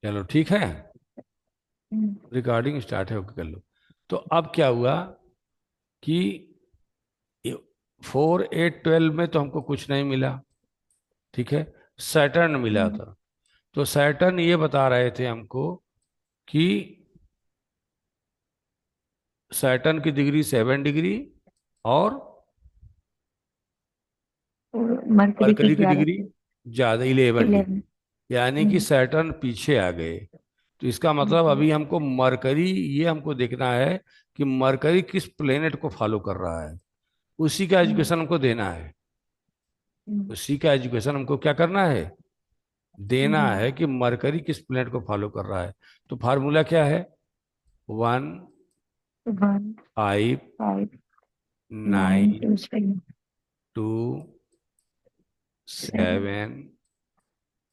चलो ठीक है, हम्म। रिकॉर्डिंग स्टार्ट है, ओके कर लो। तो अब क्या हुआ कि 4 8 12 में तो हमको कुछ नहीं मिला, ठीक है। सैटर्न मिला हम्म। था। तो सैटर्न ये बता रहे थे हमको कि सैटर्न की डिग्री 7 डिग्री और और मरकरी की मरकरी की 11 डिग्री थी। ज्यादा, 11 डिग्री। 11। यानी कि हम्म। सैटर्न पीछे आ गए। तो इसका मतलब हम्म। अभी हमको मरकरी, ये हमको देखना है कि मरकरी किस प्लेनेट को फॉलो कर रहा है, उसी का हम्म। एजुकेशन हमको देना है। हम्म। उसी का एजुकेशन हमको क्या करना है, देना हम्म। है कि मरकरी किस प्लेनेट को फॉलो कर रहा है। तो फार्मूला क्या है, 1 5 5 9 9 2 6 टू 7 7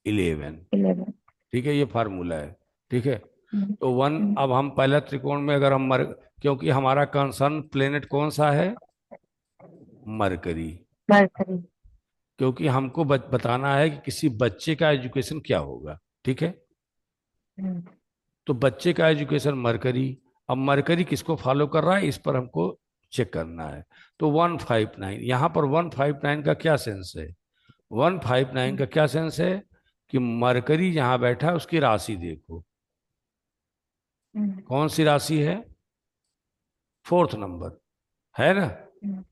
11। 11। ठीक है, ये फार्मूला है। ठीक है। हम्म। तो वन, हम्म। अब हम पहला त्रिकोण में अगर हम क्योंकि हमारा कंसर्न प्लेनेट कौन सा है, मरकरी। मरकरी। क्योंकि हमको बताना है कि किसी बच्चे का एजुकेशन क्या होगा। ठीक है। हम्म। तो बच्चे का एजुकेशन मरकरी। अब मरकरी किसको फॉलो कर रहा है, इस पर हमको चेक करना है। तो 159, यहाँ पर 159 का क्या सेंस है, 159 हम्म। का क्या सेंस है कि मरकरी जहाँ बैठा है उसकी राशि देखो, हम्म। कौन सी राशि है, 4th नंबर है ना, हम्म।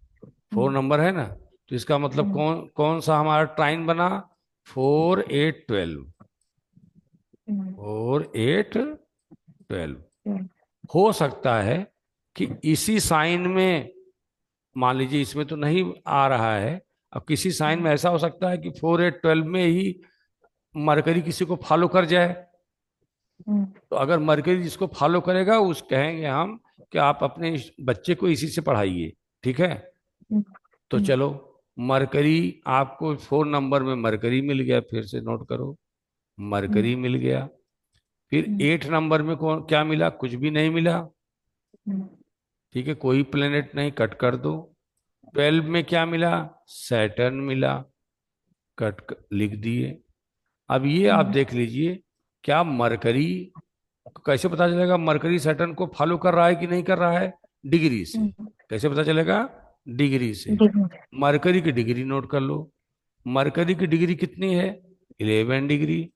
4 नंबर है ना। तो इसका मतलब हम्म। कौन कौन सा हमारा ट्राइन बना, 4 8 12। हम्म। 4 8 12 हम्म। हो सकता है कि इसी साइन में, मान लीजिए इसमें तो नहीं आ रहा है, अब किसी साइन में ऐसा हो सकता है कि 4 8 12 में ही मरकरी किसी को फॉलो कर जाए। हम्म। तो अगर मरकरी जिसको फॉलो करेगा उस कहेंगे हम कि आप अपने बच्चे को इसी से पढ़ाइए। ठीक है। हम्म। तो चलो, मरकरी, आपको 4 नंबर में मरकरी मिल गया, फिर से नोट करो, हम्म। मरकरी मिल गया। फिर हम्म। 8 नंबर में कौन क्या मिला, कुछ भी नहीं मिला। हम्म। ठीक है, कोई प्लेनेट नहीं, कट कर दो। 12 में क्या मिला, सैटर्न मिला, लिख दिए। अब ये आप हम्म। देख लीजिए, क्या मरकरी, कैसे पता चलेगा मरकरी सैटर्न को फॉलो कर रहा है कि नहीं कर रहा है, डिग्री से। हम्म। कैसे पता चलेगा, डिग्री से। देखो। मरकरी की डिग्री नोट कर लो, मरकरी की डिग्री कितनी है, 11 डिग्री।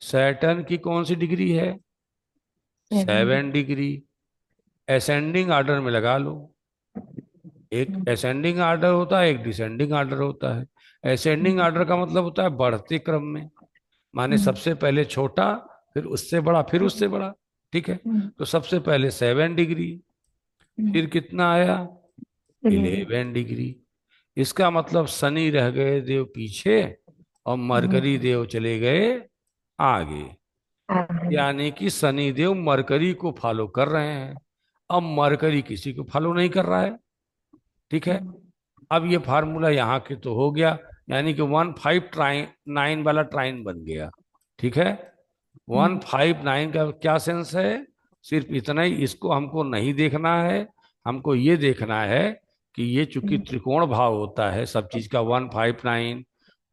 सैटर्न की कौन सी डिग्री है, 7। 7 डिग्री। असेंडिंग ऑर्डर में लगा लो, एक हम्म। असेंडिंग ऑर्डर होता है, एक डिसेंडिंग ऑर्डर होता है। असेंडिंग हम्म। ऑर्डर का मतलब होता है बढ़ते क्रम में, माने हम्म। सबसे पहले छोटा, फिर उससे बड़ा, फिर उससे बड़ा। ठीक है। हम्म। तो सबसे पहले 7 डिग्री, हम्म। फिर कितना आया, 11। 11 डिग्री। इसका मतलब शनि रह गए देव पीछे और मरकरी हम्म। देव चले गए आगे। आगे। यानी कि शनि देव मरकरी को फॉलो कर रहे हैं, अब मरकरी किसी को फॉलो नहीं कर रहा है। ठीक है। हम्म। अब ये फार्मूला यहाँ के तो हो गया, यानी कि 1 5 9 वाला ट्राइन बन गया। ठीक है। वन हम्म। फाइव नाइन का क्या सेंस है, सिर्फ इतना ही, इसको हमको नहीं देखना है। हमको ये देखना है कि ये चूंकि हम्म। त्रिकोण भाव होता है सब चीज का, 1 5 9,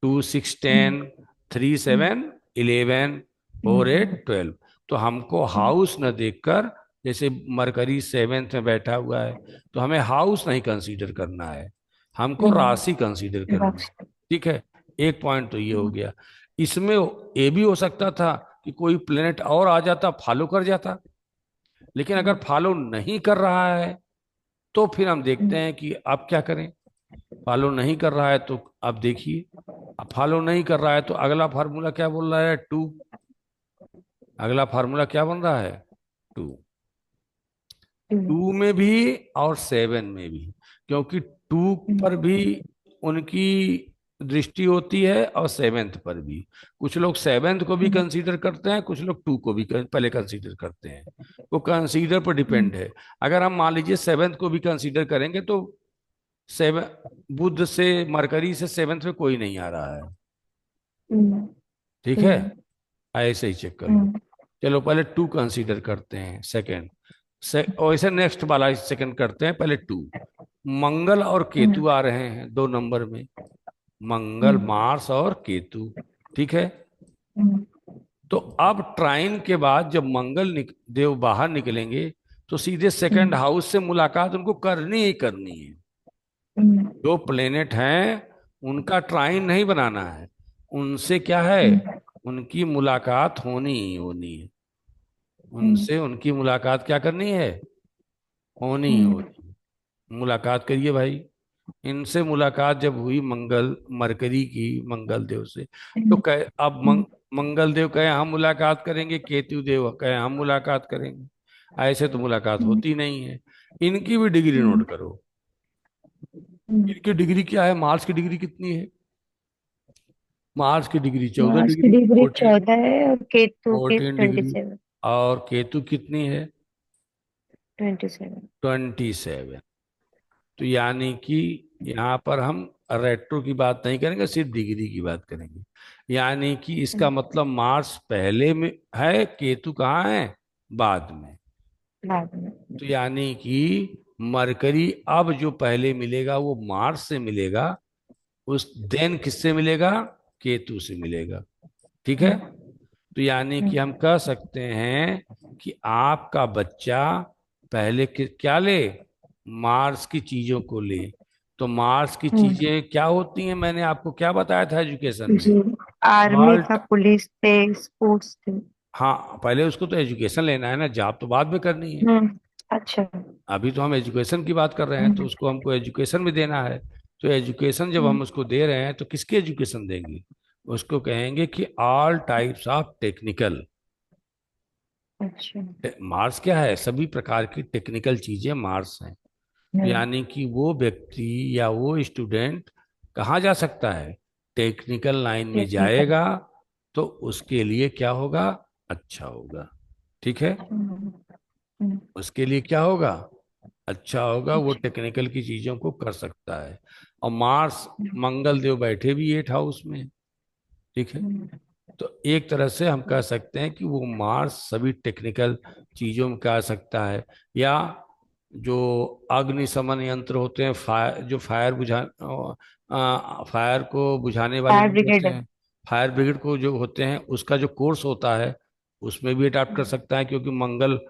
2 6 10, हम्म। 3 7 11, फोर हम्म। एट ट्वेल्व तो हमको हाउस न देखकर, जैसे मरकरी 7th में बैठा हुआ है, तो हमें हाउस नहीं कंसीडर करना है, हमको हम्म। राशि कंसीडर करनी है। बस। ठीक है। एक पॉइंट तो ये हो हम्म। गया। इसमें ये भी हो सकता था कि कोई प्लेनेट और आ जाता, फॉलो कर जाता। लेकिन अगर हम्म। फॉलो नहीं कर रहा है तो फिर हम देखते हम्म। हैं कि अब क्या करें। फॉलो नहीं कर रहा है तो अब देखिए, अब फॉलो नहीं कर रहा है तो अगला फार्मूला क्या बोल रहा है, 2। अगला फार्मूला क्या बन रहा है, 2। हम्म। 2 में भी और 7 में भी, क्योंकि 2 पर भी उनकी दृष्टि होती है और 7th पर भी। कुछ लोग 7th को भी हम्म। कंसीडर करते हैं, कुछ लोग 2 को भी पहले कंसीडर करते हैं। वो कंसीडर पर हम्म। डिपेंड है। अगर हम मान लीजिए 7th को भी कंसीडर करेंगे तो 7, बुध से, मरकरी से 7th में कोई नहीं आ रहा है। हम्म। ठीक है। हम्म। ऐसे ही चेक कर लो। हम्म। चलो पहले 2 कंसीडर करते हैं, सेकंड से, और इसे नेक्स्ट वाला सेकंड करते हैं, पहले 2। मंगल और हम्म। केतु आ रहे हैं 2 नंबर में, मंगल, हम्म। मार्स और केतु। ठीक है। हम्म। तो अब ट्राइन के बाद जब देव बाहर निकलेंगे तो सीधे सेकंड हम्म, हाउस से मुलाकात उनको करनी ही करनी है। हम्म, जो प्लेनेट हैं उनका ट्राइन नहीं बनाना है, उनसे क्या है, हम्म, उनकी मुलाकात होनी ही होनी है। हम्म, उनसे उनकी मुलाकात क्या करनी है, होनी ही हम्म, होनी है। मुलाकात करिए भाई। इनसे मुलाकात जब हुई मरकरी की मंगल देव से, तो हम्म, कहे अब मंगल देव कहे हम मुलाकात करेंगे, केतु देव कहे हम मुलाकात करेंगे। ऐसे तो मुलाकात हम्म, होती नहीं है। इनकी भी डिग्री हम्म, नोट करो। हम्म। इनकी डिग्री क्या है, मार्स की डिग्री कितनी है? मार्स की डिग्री चौदह मार्स की डिग्री डिग्री 14, 14 है और केतु की 14 डिग्री। 27। और केतु कितनी है? 27। 27। तो यानी कि यहाँ पर हम रेट्रो की बात नहीं करेंगे, सिर्फ डिग्री की बात करेंगे। यानी कि इसका मतलब मार्स पहले में है, केतु कहाँ है, बाद में। बाद में। तो यानी कि मरकरी अब जो पहले मिलेगा वो मार्स से मिलेगा, उस देन किससे मिलेगा, केतु से मिलेगा। ठीक है। हम्म, तो यानी कि हम हम्म, कह सकते हैं कि आपका बच्चा पहले क्या ले, मार्स की चीजों को ले। तो मार्स की हम्म। चीजें क्या होती हैं, मैंने आपको क्या बताया था एजुकेशन में? जी। आर्मी ऑल, था, पुलिस थे, स्पोर्ट्स थे। हाँ पहले उसको तो एजुकेशन लेना है ना, जॉब तो बाद में करनी है। हम्म। अच्छा। अभी तो हम एजुकेशन की बात कर रहे हैं, तो हम्म, उसको हमको एजुकेशन भी देना है। तो एजुकेशन जब हम हम्म, उसको दे रहे हैं तो किसकी एजुकेशन देंगे? उसको कहेंगे कि ऑल टाइप्स ऑफ टेक्निकल। अच्छा। मार्स क्या है, सभी प्रकार की टेक्निकल चीजें मार्स हैं। तो हम्म। यानी कि वो व्यक्ति या वो स्टूडेंट कहाँ जा सकता है, टेक्निकल लाइन में टेक्निकल। जाएगा। तो उसके लिए क्या होगा, अच्छा होगा। ठीक है। हम्म, हम्म, उसके लिए क्या होगा, अच्छा होगा, वो अच्छा। टेक्निकल की चीजों को कर सकता है। और मार्स, मंगल देव बैठे भी 8 हाउस में। ठीक है। हम्म, तो एक तरह से हम कह सकते हैं कि वो मार्स सभी टेक्निकल चीजों में कह सकता है। या जो अग्निशमन यंत्र होते हैं, फायर, जो फायर को बुझाने वाले फायर लोग होते ब्रिगेड। हैं, फायर ब्रिगेड को जो होते हैं, उसका जो कोर्स होता है उसमें भी अडाप्ट कर हम्म, सकता है, क्योंकि मंगल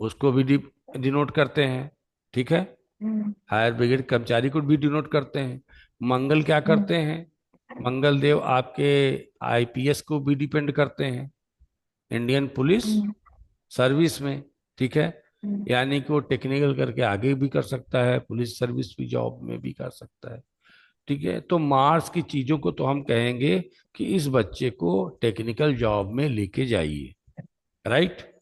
उसको भी डिनोट करते हैं। ठीक है। हम्म, फायर ब्रिगेड कर्मचारी को भी डिनोट करते हैं। मंगल क्या हम्म, करते हैं, मंगल देव आपके आईपीएस को भी डिपेंड करते हैं, इंडियन पुलिस हम्म, सर्विस में। ठीक है। हम्म, यानी कि वो टेक्निकल करके आगे भी कर सकता है, पुलिस सर्विस भी जॉब में भी कर सकता है। ठीक है। तो मार्स की चीजों को तो हम कहेंगे कि इस बच्चे को टेक्निकल जॉब में लेके जाइए। राइट।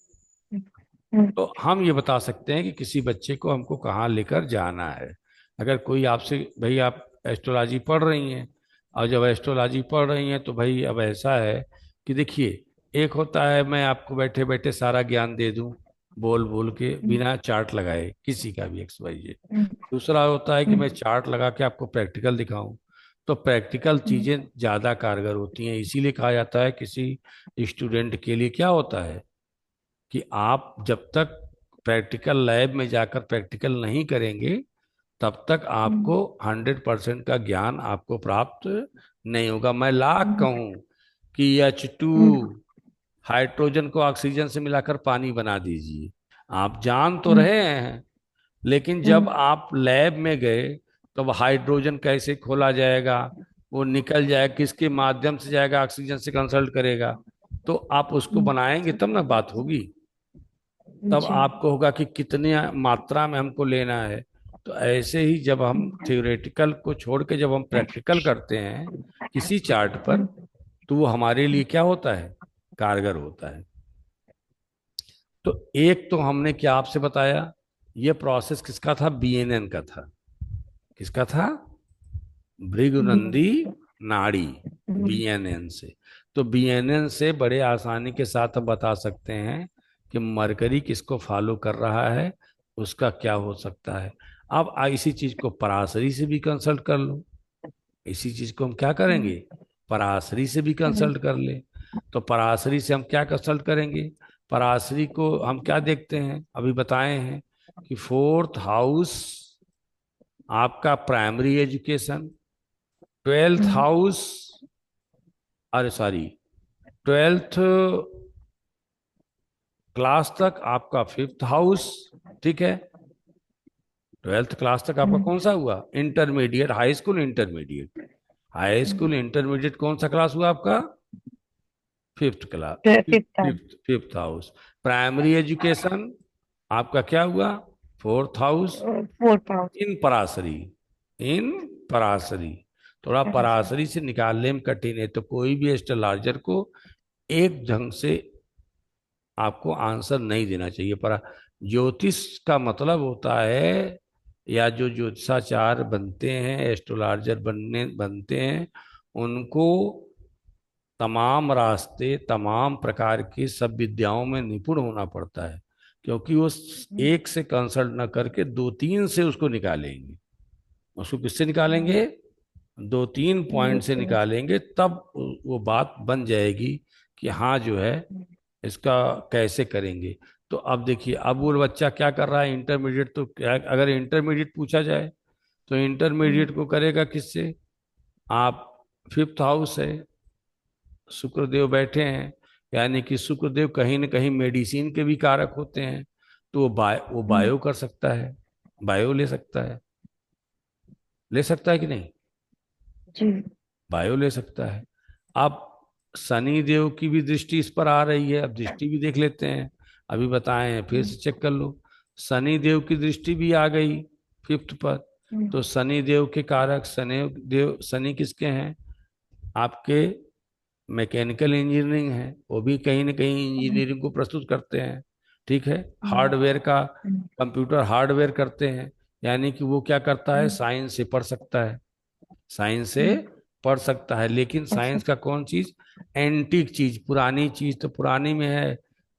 हम्म, तो हम ये बता सकते हैं कि किसी बच्चे को हमको कहाँ लेकर जाना है। अगर कोई आपसे, भाई आप एस्ट्रोलॉजी पढ़ रही हैं, और जब एस्ट्रोलॉजी पढ़ रही हैं तो भाई अब ऐसा है कि देखिए, एक होता है मैं आपको बैठे बैठे सारा ज्ञान दे दूं, बोल बोल के हम्म, बिना चार्ट लगाए, किसी का भी एक्स वाई जेड। हम्म, दूसरा होता है कि मैं हम्म, चार्ट लगा के आपको प्रैक्टिकल दिखाऊं। तो प्रैक्टिकल हम्म, चीजें ज्यादा कारगर होती हैं, इसीलिए कहा जाता है किसी स्टूडेंट के लिए क्या होता है कि आप जब तक प्रैक्टिकल लैब में जाकर प्रैक्टिकल नहीं करेंगे, तब तक हम्म, आपको 100% का ज्ञान आपको प्राप्त नहीं होगा। मैं लाख हम्म, कहूं कि H2 हाइड्रोजन को ऑक्सीजन से मिलाकर पानी बना दीजिए, आप जान तो हम्म, रहे हैं, लेकिन जब हम्म, आप लैब में गए तब हाइड्रोजन कैसे खोला जाएगा, वो निकल जाएगा, किसके माध्यम से जाएगा, ऑक्सीजन से कंसल्ट करेगा। तो आप उसको हम्म, बनाएंगे तब ना बात होगी। तब जी। आपको होगा कि कितनी मात्रा में हमको लेना है। तो ऐसे ही जब हम थ्योरेटिकल को छोड़ के जब हम प्रैक्टिकल करते हैं किसी चार्ट पर, हम्म, तो वो हमारे लिए क्या होता है, कारगर होता है। तो एक तो हमने क्या आपसे बताया, ये प्रोसेस किसका था, बीएनएन का था। किसका था, हम्म, भृगुनंदी नाड़ी, हम्म, बीएनएन से। तो बीएनएन से बड़े आसानी के साथ हम बता सकते हैं कि मरकरी किसको फॉलो कर रहा है, उसका क्या हो सकता है। अब इसी चीज को पराशरी से भी कंसल्ट कर लो। इसी चीज को हम क्या करेंगे, पराशरी से भी हम्म, कंसल्ट कर ले। तो पराशरी से हम क्या कंसल्ट करेंगे, पराशरी को हम क्या देखते हैं, अभी बताए हैं कि फोर्थ हाउस आपका प्राइमरी एजुकेशन, ट्वेल्थ हम्म, हाउस, अरे सॉरी, ट्वेल्थ क्लास तक आपका फिफ्थ हाउस, ठीक है। ट्वेल्थ क्लास तक आपका हम्म, कौन सा हुआ? Intermediate, high school intermediate. High school intermediate कौन सा क्लास हुआ आपका? Fifth class, fifth time. Fifth fifth house. Primary education आपका क्या हुआ? Fourth house. Fourth house. इन पराशरी, इन पराशरी। थोड़ा अच्छा। पराशरी से निकालने में कठिन है, तो कोई भी एस्ट्रोलॉजर को एक ढंग से आपको आंसर नहीं देना चाहिए। पर ज्योतिष का मतलब होता है, या जो ज्योतिषाचार्य बनते हैं, एस्ट्रोलॉजर बनते हैं, उनको तमाम रास्ते, तमाम प्रकार की सब विद्याओं में निपुण होना पड़ता है। क्योंकि वो एक से कंसल्ट ना करके दो तीन से उसको निकालेंगे। उसको किससे निकालेंगे? दो तीन पॉइंट से बिल्कुल। निकालेंगे, तब वो बात बन जाएगी कि हाँ जो है इसका कैसे करेंगे। तो अब देखिए, अब वो बच्चा क्या कर रहा है इंटरमीडिएट, तो क्या अगर इंटरमीडिएट पूछा जाए तो इंटरमीडिएट को करेगा किससे? आप, फिफ्थ हाउस है, शुक्रदेव बैठे हैं, यानी कि शुक्रदेव कहीं न कहीं मेडिसिन के भी कारक होते हैं। तो वो बायो कर सकता है, बायो ले सकता है, ले सकता है कि नहीं? जी। बायो ले सकता है। अब शनि देव की भी दृष्टि इस पर आ रही है, अब दृष्टि भी देख लेते हैं। अभी बताए हैं, फिर से चेक कर लो। शनि देव की दृष्टि भी आ गई फिफ्थ पर। तो शनि देव के कारक, शनि किसके हैं? आपके मैकेनिकल इंजीनियरिंग है, वो भी कहीं ना कहीं इंजीनियरिंग को प्रस्तुत करते हैं, ठीक है। हार्डवेयर का, कंप्यूटर हार्डवेयर करते हैं, यानी कि वो क्या करता है? साइंस से पढ़ सकता है, साइंस से पढ़ सकता है। लेकिन अच्छा। साइंस का कौन चीज? एंटीक चीज, पुरानी चीज तो पुरानी में है।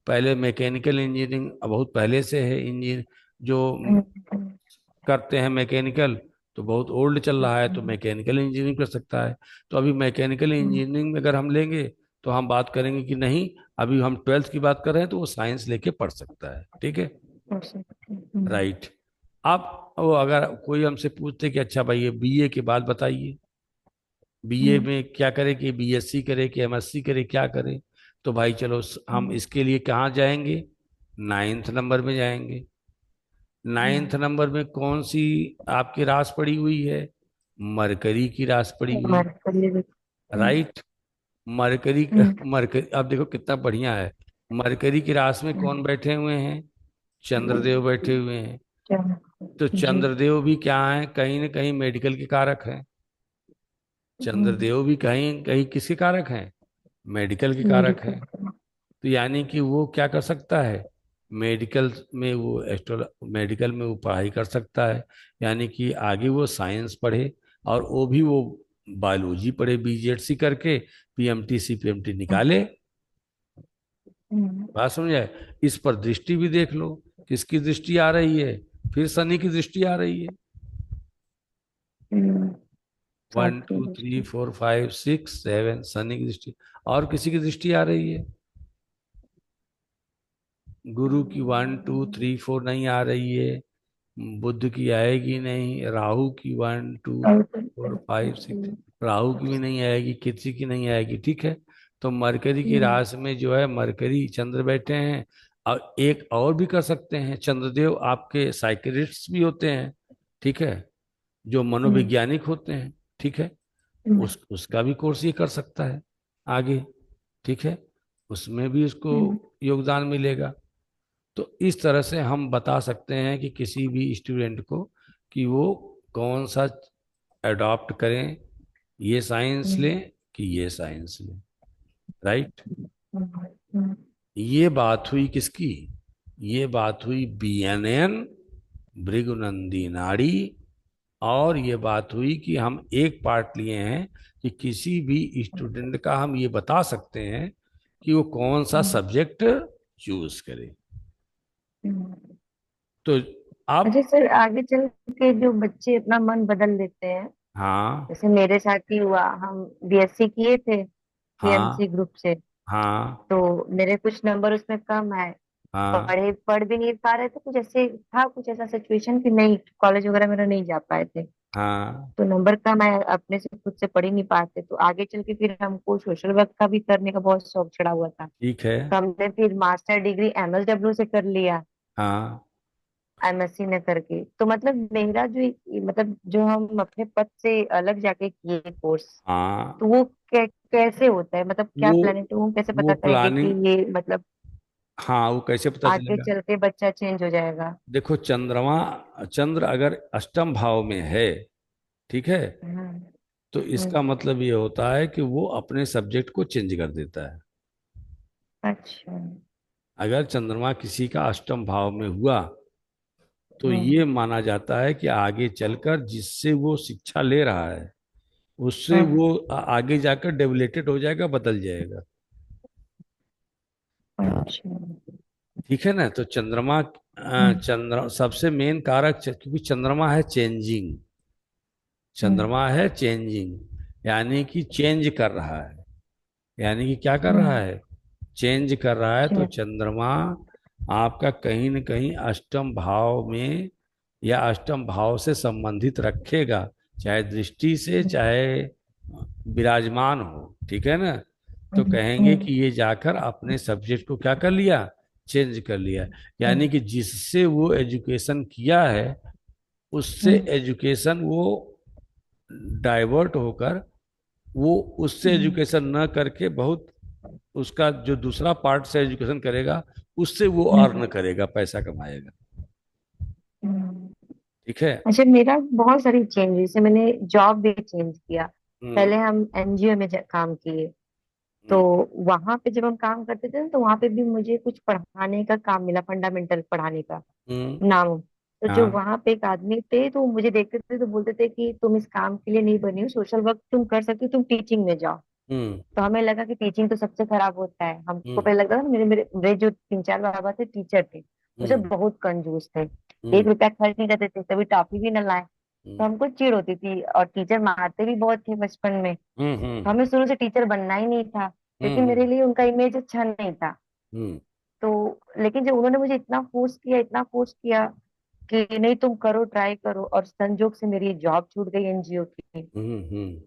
पहले मैकेनिकल इंजीनियरिंग बहुत पहले से है, इंजीन जो करते हैं मैकेनिकल, तो बहुत ओल्ड चल रहा है, तो मैकेनिकल इंजीनियरिंग कर सकता है। तो अभी मैकेनिकल इंजीनियरिंग में अगर हम लेंगे तो हम बात करेंगे कि नहीं, अभी हम ट्वेल्थ की बात कर रहे हैं, तो वो साइंस लेके पढ़ सकता है, ठीक है। राइट। अब वो अगर कोई हमसे पूछते कि अच्छा भाई ये बीए के बाद बताइए, बीए में क्या करे, कि बीएससी करे कि एमएससी करे, क्या करे? तो भाई चलो हम इसके लिए कहाँ जाएंगे? नाइन्थ नंबर में जाएंगे। नाइन्थ नंबर में कौन सी आपकी रास पड़ी हुई है? मरकरी की रास पड़ी हुई, राइट। मरकरी, मरकरी, अब देखो कितना बढ़िया है। मरकरी की रास में कौन बैठे हुए हैं? चंद्रदेव बैठे हुए हैं। तो जी। चंद्रदेव भी क्या है? कहीं ना कहीं मेडिकल के कारक हैं। चंद्रदेव भी कहीं कहीं किसके कारक हैं? मेडिकल के कारक मेडिकल। हैं। तो यानी कि वो क्या कर सकता है? मेडिकल में वो एक्स्ट्रा मेडिकल में वो पढ़ाई कर सकता है, यानी कि आगे वो साइंस पढ़े, और वो भी वो बायोलॉजी पढ़े, बीजेडसी करके पीएमटी सीपीएमटी निकाले। बात समझाए? इस पर दृष्टि भी देख लो, किसकी दृष्टि आ रही है? फिर शनि की दृष्टि आ रही है। वन साथ टू थ्री में। Four five six seven, Shani की दृष्टि। और किसी की दृष्टि आ रही है? गुरु की वन टू थ्री फोर नहीं आ रही है। बुध की आएगी नहीं, राहु की one two four five six, Rahu की भी नहीं आएगी, किसी की नहीं आएगी, ठीक है। तो मरकरी की राशि में जो है मरकरी चंद्र बैठे हैं। और एक और भी कर सकते हैं, चंद्रदेव आपके साइकियाट्रिस्ट भी होते हैं, ठीक है, जो मनोवैज्ञानिक होते हैं, ठीक है। उसका भी कोर्स ये कर सकता है आगे, ठीक है। उसमें भी उसको योगदान मिलेगा। तो इस तरह से हम बता सकते हैं कि किसी भी स्टूडेंट को कि वो कौन सा अडॉप्ट करें, ये साइंस लें कि ये साइंस लें, राइट। ये बात हुई किसकी? ये बात हुई बीएनएन, भृगुनंदी नाड़ी। और ये बात हुई कि हम एक पार्ट लिए हैं कि किसी भी स्टूडेंट का हम ये बता सकते हैं कि वो कौन सा सब्जेक्ट चूज करे। तो अच्छा अब, सर, आगे चल के जो बच्चे अपना मन बदल लेते हैं, हाँ जैसे मेरे साथ ही हुआ, हम बीएससी किए थे पीएमसी हाँ ग्रुप से। हाँ तो मेरे कुछ नंबर उसमें कम आए, हाँ पढ़ भी नहीं पा रहे थे, कुछ ऐसे था, कुछ ऐसा सिचुएशन कि नहीं, कॉलेज वगैरह मेरा नहीं जा पाए थे। हाँ तो नंबर कम आया, अपने से खुद से पढ़ ही नहीं पाते, तो आगे चल के फिर हमको सोशल वर्क का भी करने का बहुत शौक चढ़ा हुआ था। ठीक है। तो हमने फिर मास्टर डिग्री एमएसडब्ल्यू से कर लिया, हाँ एमएससी ने करके। तो मतलब मेरा जो मतलब जो हम अपने पद से अलग जाके किए कोर्स, हाँ। तो वो कैसे होता है, मतलब क्या वो प्लान है, तो वो कैसे वो पता करेंगे कि प्लानिंग। ये मतलब हाँ, वो कैसे पता आगे चलेगा? चल के बच्चा चेंज हो जाएगा? देखो, चंद्र अगर अष्टम भाव में है, ठीक है, हम्म। तो हम्म। इसका मतलब ये होता है कि वो अपने सब्जेक्ट को चेंज कर देता है। अच्छा। अगर चंद्रमा किसी का अष्टम भाव में हुआ, तो हम्म। ये माना जाता है कि आगे चलकर जिससे वो शिक्षा ले रहा है, उससे हम्म। वो आगे जाकर डेवलेटेड हो जाएगा, बदल जाएगा। अच्छा। ठीक है ना? तो हम्म। चंद्र सबसे मेन कारक, क्योंकि चंद्रमा है चेंजिंग। हम्म। चंद्रमा है चेंजिंग, यानी कि चेंज कर रहा है। यानी कि क्या कर रहा हम्म। है? चेंज कर रहा है। तो अच्छा। चंद्रमा आपका कहीं न कहीं अष्टम भाव में या अष्टम भाव से संबंधित रखेगा, चाहे दृष्टि से, हम्म। चाहे विराजमान हो। ठीक है ना? तो हम्म। कहेंगे हम्म। कि ये जाकर अपने सब्जेक्ट को क्या कर लिया? चेंज कर लिया। यानी हम्म। कि जिससे वो एजुकेशन किया है, उससे हम्म। एजुकेशन वो डाइवर्ट होकर, वो उससे हम्म। एजुकेशन न करके बहुत उसका जो दूसरा पार्ट से एजुकेशन करेगा, उससे वो हम्म। अर्न करेगा, पैसा कमाएगा। हम्म। ठीक है। अच्छा, मेरा बहुत सारी चेंज, जैसे मैंने जॉब भी चेंज किया। हम्म पहले हम एनजीओ में काम किए, तो हम्म वहां पे जब हम काम करते थे ना, तो वहां पे भी मुझे कुछ पढ़ाने का काम मिला, फंडामेंटल पढ़ाने का हम्म। नाम। तो जो हाँ। वहां पे एक आदमी थे, तो वो मुझे देखते थे तो बोलते थे कि तुम इस काम के लिए नहीं बनी हो, सोशल वर्क तुम कर सकती हो, तुम टीचिंग में जाओ। हम्म तो हमें लगा कि टीचिंग तो सबसे खराब होता है, हमको हम्म पहले लगता था। मेरे मेरे मेरे जो तीन चार बाबा थे टीचर थे, वो सब हम्म बहुत कंजूस थे, हम्म 1 रुपया खर्च नहीं करते थे, कभी टॉफी भी न लाए। तो हम्म हमको चिढ़ होती थी, और टीचर मारते भी बहुत थे बचपन में। तो हम्म हमें शुरू से टीचर बनना ही नहीं था, क्योंकि हम्म मेरे लिए उनका इमेज अच्छा नहीं था। हम्म तो लेकिन जब उन्होंने मुझे इतना फोर्स किया, इतना फोर्स किया कि नहीं तुम करो, ट्राई करो, और संजोग से मेरी जॉब छूट गई एनजीओ की। हम्म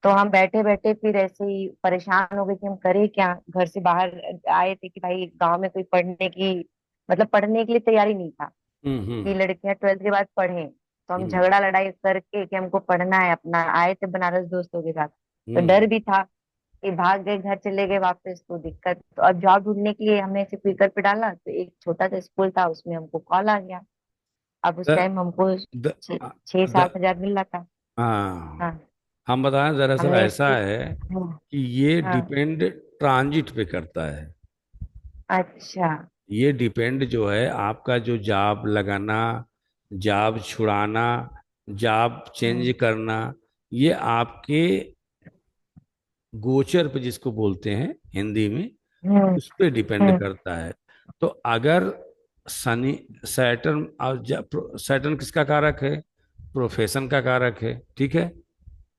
तो हम बैठे बैठे फिर ऐसे ही परेशान हो गए कि हम करें क्या। घर से बाहर आए थे कि भाई गांव में कोई पढ़ने की, मतलब पढ़ने के लिए तैयारी नहीं था हम्म कि लड़कियां 12th के बाद पढ़ें। तो हम हम्म झगड़ा लड़ाई करके कि हमको पढ़ना है, अपना आए थे बनारस दोस्तों के साथ। तो डर हम्म भी था कि भाग गए, घर चले गए वापस तो दिक्कत। तो अब जॉब ढूंढने के लिए हमने ऐसे क्विकर पे डाला, तो एक छोटा सा स्कूल था, उसमें हमको कॉल आ गया। अब उस द, टाइम हमको द, छह द, सात हजार मिल रहा था। हाँ, हाँ। हम बताएं, दरअसल हमने ऐसा इसको। है हाँ। कि ये हाँ। डिपेंड ट्रांजिट पे करता है। अच्छा। ये डिपेंड जो है, आपका जो जॉब लगाना, जॉब छुड़ाना, जॉब चेंज हम्म। करना, ये आपके गोचर पे, जिसको बोलते हैं हिंदी में, हम्म। उस पे डिपेंड हम्म। करता है। तो अगर शनि, सैटर्न, और सैटर्न किसका कारक है? प्रोफेशन का कारक है। ठीक है।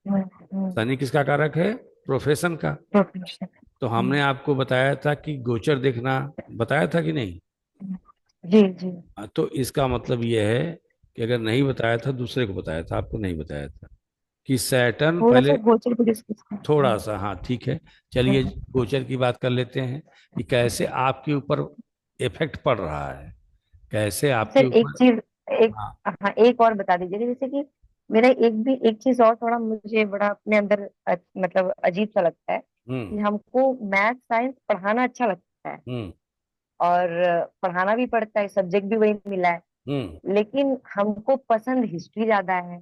हम्म। हम्म। शनि किसका कारक है? प्रोफेशन का। प्रोफेशन। तो हमने आपको बताया था कि गोचर देखना, बताया था कि नहीं? जी जी। तो इसका मतलब यह है कि अगर नहीं बताया था, दूसरे को बताया था, आपको नहीं बताया था, कि सैटर्न थोड़ा सा पहले। गोचर को डिस्कस करते थोड़ा हैं। सा, हाँ ठीक है। चलिए, हम्म। गोचर की बात कर लेते हैं कि कैसे आपके ऊपर इफेक्ट पड़ रहा है, कैसे आपके सर एक ऊपर। चीज, एक, हाँ। हाँ एक और बता दीजिए, जैसे कि मेरा एक चीज और थोड़ा मुझे बड़ा अपने अंदर मतलब अजीब सा लगता है कि हम्म हमको मैथ साइंस पढ़ाना अच्छा लगता है, हम्म और पढ़ाना भी पड़ता है, सब्जेक्ट भी वही मिला है। हम्म लेकिन हमको पसंद हिस्ट्री ज्यादा है,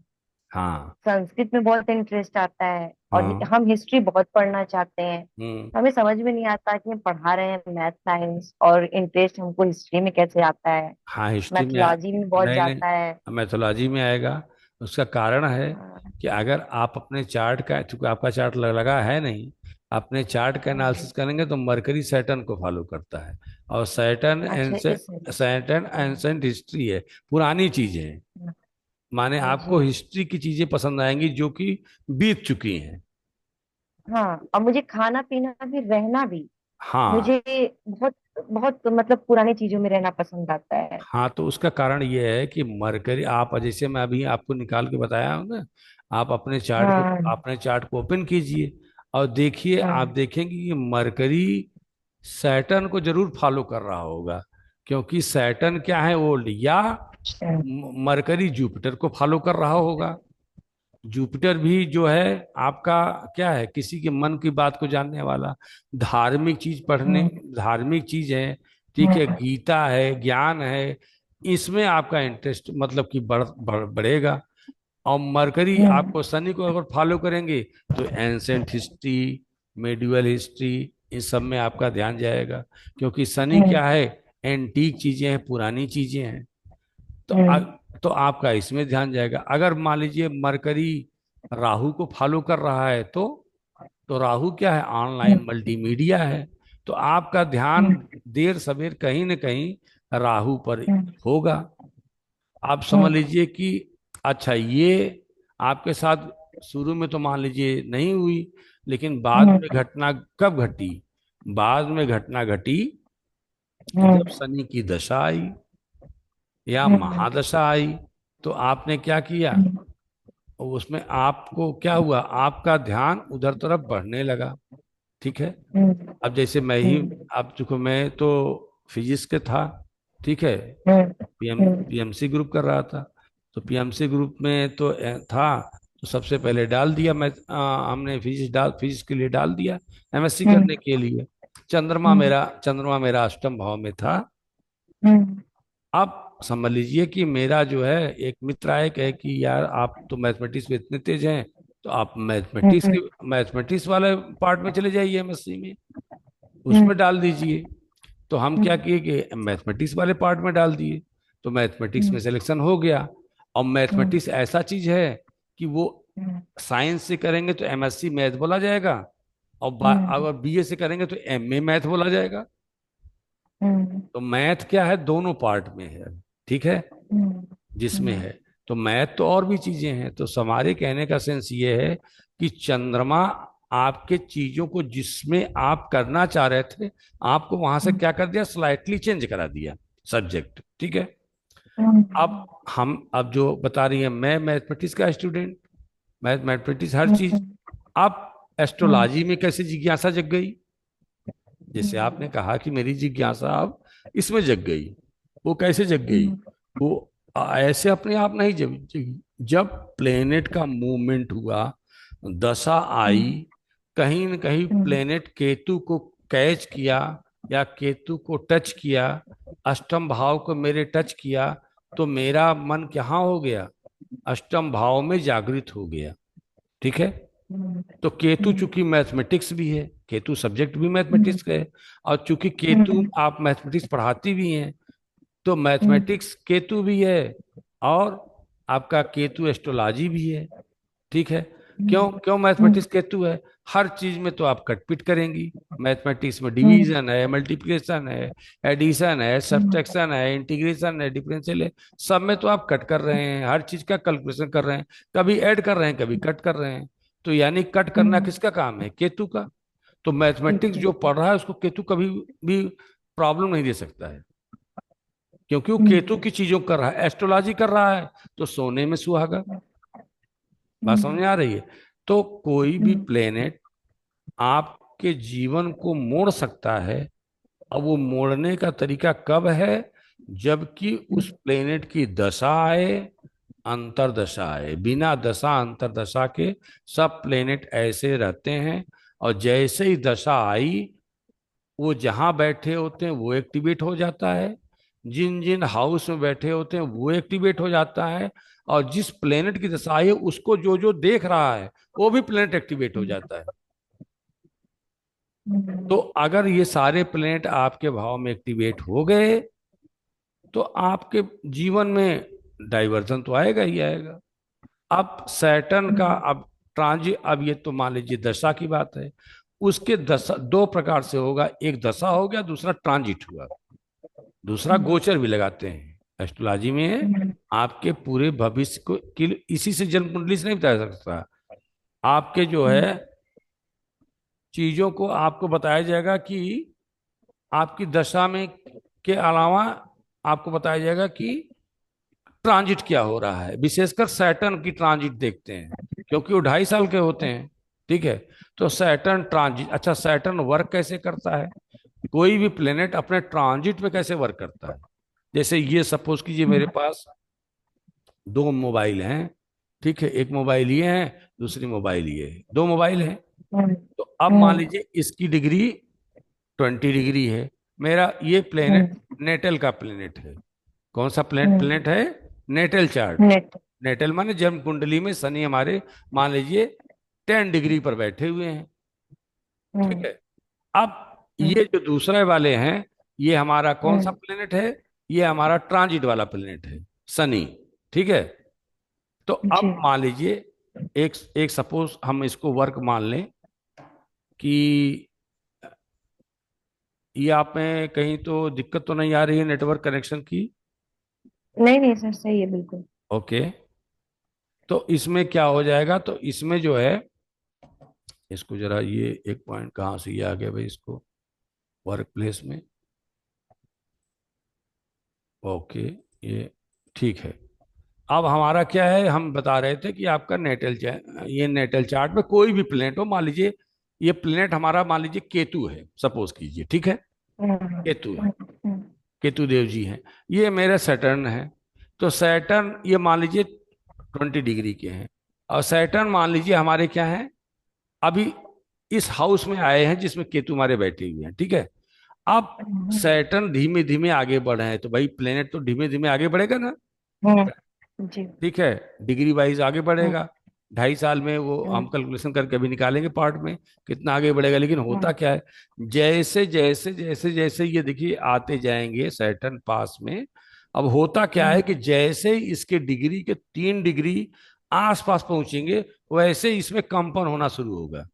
हाँ संस्कृत में बहुत इंटरेस्ट आता है, और हाँ। हम हिस्ट्री बहुत पढ़ना चाहते हैं। हम्म। हमें समझ में नहीं आता कि हम पढ़ा रहे हैं मैथ साइंस, और इंटरेस्ट हमको हिस्ट्री में कैसे आता है, हाँ, हिस्ट्री में मैथोलॉजी में बहुत नहीं जाता है। नहीं, मैथोलॉजी में आएगा। उसका कारण है हाँ। कि अगर आप अपने चार्ट का, चूंकि आपका चार्ट लगा है नहीं, अपने चार्ट का हम्म। एनालिसिस करेंगे, तो मरकरी सैटर्न को फॉलो करता है। और सैटर्न अच्छा एंसेंट, इस वजह से। सैटर्न एंसेंट हिस्ट्री है, पुरानी चीजें हैं। माने जी। आपको हिस्ट्री की चीजें पसंद आएंगी जो कि बीत चुकी हैं। हाँ, और मुझे खाना पीना भी, रहना भी, हाँ। मुझे बहुत बहुत मतलब पुरानी चीजों में रहना पसंद आता है। हाँ, तो उसका कारण ये है कि मरकरी, आप जैसे मैं अभी आपको निकाल के बताया हूँ ना, आप हाँ। अपने चार्ट को ओपन कीजिए और देखिए, आप हाँ। देखेंगे कि मरकरी सैटर्न को जरूर फॉलो कर रहा होगा, क्योंकि सैटर्न क्या है, ओल्ड, या अच्छा। मरकरी जुपिटर को फॉलो कर रहा होगा। जुपिटर भी जो है आपका क्या है, किसी के मन की बात को जानने वाला, धार्मिक चीज पढ़ने, हम्म। धार्मिक चीज है, ठीक है, हम्म। गीता है, ज्ञान है, इसमें आपका इंटरेस्ट मतलब कि बढ़ेगा। और मरकरी हम्म। आपको, शनि को अगर फॉलो करेंगे तो एंसेंट हिस्ट्री, मेडिवल हिस्ट्री, इन सब में आपका ध्यान जाएगा, क्योंकि शनि हम्म। क्या है, एंटीक चीजें हैं, पुरानी चीजें हैं। तो हम्म। तो आपका इसमें ध्यान जाएगा। अगर मान लीजिए मरकरी राहु को फॉलो कर रहा है, तो राहु क्या है, हम्म। ऑनलाइन मल्टीमीडिया है। तो आपका ध्यान हम्म। देर सवेर कहीं न कहीं राहु पर हम्म। होगा। आप समझ हम्म। लीजिए कि अच्छा, ये आपके साथ शुरू में तो मान लीजिए नहीं हुई, लेकिन बाद हम्म। में घटना कब घटी, बाद में घटना घटी जब हम्म। शनि की दशा आई या हम्म। महादशा आई। तो आपने क्या किया, हम्म। उसमें आपको क्या हुआ, आपका ध्यान उधर तरफ बढ़ने लगा। ठीक है। हम्म। अब जैसे मैं ही, हम्म। अब चूंकि मैं तो फिजिक्स के था, ठीक है, हम्म। पीएमसी ग्रुप कर रहा था, तो पीएमसी ग्रुप में तो था, तो सबसे पहले डाल दिया मैं, हमने फिजिक्स के लिए डाल दिया, एमएससी करने हम्म। के लिए। हम्म। चंद्रमा मेरा अष्टम भाव में था। हम्म। आप समझ लीजिए कि मेरा जो है एक मित्र आए, कहे कि यार आप तो मैथमेटिक्स में इतने तेज हैं, तो आप हम्म। मैथमेटिक्स वाले पार्ट में चले जाइए, एमएससी में, उसमें हम्म। डाल दीजिए। तो हम क्या हम्म। किए कि मैथमेटिक्स वाले पार्ट में डाल दिए, तो मैथमेटिक्स में हम्म। सिलेक्शन हो गया। और हम्म। मैथमेटिक्स ऐसा चीज है कि वो हम्म। साइंस से करेंगे तो एमएससी मैथ बोला जाएगा, और हम्म। अगर बीए से करेंगे तो एमए मैथ बोला जाएगा। हम्म। तो मैथ क्या है, दोनों पार्ट में है, ठीक है, हम्म। जिसमें हम्म। है। तो मैथ तो और भी चीजें हैं। तो हमारे कहने का सेंस ये है कि चंद्रमा आपके चीजों को जिसमें आप करना चाह रहे थे, आपको वहां से क्या कर दिया, स्लाइटली चेंज करा दिया सब्जेक्ट, ठीक है। अब अब जो बता रही है, मैं मैथमेटिक्स का स्टूडेंट, मैथमेटिक्स हर चीज। अब एस्ट्रोलॉजी में कैसे जिज्ञासा जग गई, जैसे आपने कहा कि मेरी जिज्ञासा अब इसमें जग गई। वो कैसे जग गई, वो ऐसे अपने आप नहीं जगी। जब प्लेनेट का मूवमेंट हुआ, दशा आई, कहीं न कहीं प्लेनेट केतु को कैच किया या केतु को टच किया, अष्टम भाव को मेरे टच किया, तो मेरा मन कहाँ हो गया, अष्टम भाव में जागृत हो गया, ठीक है। तो केतु चूंकि मैथमेटिक्स भी है, केतु सब्जेक्ट भी मैथमेटिक्स का है, और चूंकि केतु आप मैथमेटिक्स पढ़ाती भी हैं, तो मैथमेटिक्स केतु भी है, और आपका केतु एस्ट्रोलॉजी भी है, ठीक है। क्यों क्यों मैथमेटिक्स केतु है, हर चीज में तो आप कटपिट करेंगी। मैथमेटिक्स में डिवीजन है, मल्टीप्लिकेशन है, एडिशन है, सब्ट्रैक्शन है, इंटीग्रेशन है, डिफरेंशियल है, सब में तो आप कट कर रहे हैं, हर चीज का कैलकुलेशन कर रहे हैं, कभी ऐड कर रहे हैं, कभी कट कर रहे हैं। तो यानी कट करना किसका काम है, केतु का। तो मैथमेटिक्स जो पढ़ रहा है उसको केतु कभी भी प्रॉब्लम नहीं दे सकता है, क्योंकि वो केतु की चीजों कर रहा है, एस्ट्रोलॉजी कर रहा है, तो सोने में सुहागा। बात समझ में आ रही है। तो कोई भी प्लेनेट आपके जीवन को मोड़ सकता है। अब वो मोड़ने का तरीका कब है, जबकि उस प्लेनेट की दशा आए, अंतरदशा आए। बिना दशा अंतरदशा के सब प्लेनेट ऐसे रहते हैं, और जैसे ही दशा आई, वो जहां बैठे होते हैं वो एक्टिवेट हो जाता है, जिन जिन हाउस में बैठे होते हैं वो एक्टिवेट हो जाता है, और जिस प्लेनेट की दशा आई है उसको जो जो देख रहा है वो भी प्लेनेट एक्टिवेट हो जाता है। तो अगर ये सारे प्लेनेट आपके भाव में एक्टिवेट हो गए, तो आपके जीवन में डाइवर्जन तो आएगा ही आएगा। अब सैटर्न का, अब ट्रांजिट, अब ये तो मान लीजिए दशा की बात है, उसके दशा दो प्रकार से होगा, एक दशा हो गया, दूसरा ट्रांजिट हुआ, दूसरा गोचर भी लगाते हैं एस्ट्रोलॉजी में। आपके पूरे भविष्य को इसी से जन्म कुंडली से नहीं बता सकता। आपके जो है चीजों को आपको बताया जाएगा कि आपकी दशा में के अलावा आपको बताया जाएगा कि ट्रांजिट क्या हो रहा है। विशेषकर सैटर्न की ट्रांजिट देखते हैं, क्योंकि वो 2.5 साल के होते हैं। ठीक है। तो सैटर्न ट्रांजिट, अच्छा सैटर्न वर्क कैसे करता है, कोई भी प्लेनेट अपने ट्रांजिट में कैसे वर्क करता है। जैसे ये सपोज कीजिए मेरे पास दो मोबाइल हैं। ठीक है, एक मोबाइल ये है, दूसरी मोबाइल ये है, दो मोबाइल हैं। हम्म। तो अब मान हम्म। लीजिए इसकी डिग्री 20 डिग्री है। मेरा ये प्लेनेट हम्म। नेटल का प्लेनेट है। कौन सा हम्म। प्लेनेट है? Natal chart. नेट। नेटल माने जन्म कुंडली में शनि हमारे मान लीजिए 10 डिग्री पर बैठे हुए हैं। ठीक हम्म। है। अब हम्म। ये जो दूसरे वाले हैं, ये हमारा कौन सा हम्म। प्लेनेट है? ये हमारा ट्रांजिट वाला प्लेनेट है, शनि। ठीक है। तो जी। अब मान लीजिए एक एक सपोज हम इसको वर्क मान लें कि ये आप में कहीं तो दिक्कत तो नहीं आ रही है नेटवर्क कनेक्शन की? नहीं नहीं सर, सही है बिल्कुल। ओके। तो इसमें क्या हो जाएगा, तो इसमें जो है, इसको जरा ये एक पॉइंट कहाँ से ये आ गया भाई, इसको वर्क प्लेस में। ओके, ये ठीक है। अब हमारा क्या है, हम बता रहे थे कि आपका ये नेटल चार्ट में कोई भी प्लेनेट हो, मान लीजिए ये प्लेनेट हमारा मान लीजिए केतु है, सपोज कीजिए। ठीक है, हम्म। केतु है, हम्म। केतु देव जी हैं। ये मेरा सैटर्न है। तो सैटर्न ये मान लीजिए 20 डिग्री के हैं। और सैटर्न मान लीजिए हमारे क्या हैं, अभी इस हाउस में आए हैं जिसमें केतु हमारे बैठे हुए हैं। ठीक है। अब सैटर्न धीमे धीमे आगे बढ़ रहे हैं, तो भाई प्लेनेट तो धीमे धीमे आगे बढ़ेगा ना। जी। ठीक है, डिग्री वाइज आगे हम्म। बढ़ेगा। 2.5 साल में वो हम हम्म। कैलकुलेशन करके अभी निकालेंगे पार्ट में कितना आगे बढ़ेगा। लेकिन होता क्या है, जैसे जैसे जैसे जैसे ये देखिए आते जाएंगे सैटर्न पास में, अब होता क्या है कि जैसे ही इसके डिग्री के 3 डिग्री आसपास पहुंचेंगे, वैसे ही इसमें कंपन होना शुरू होगा।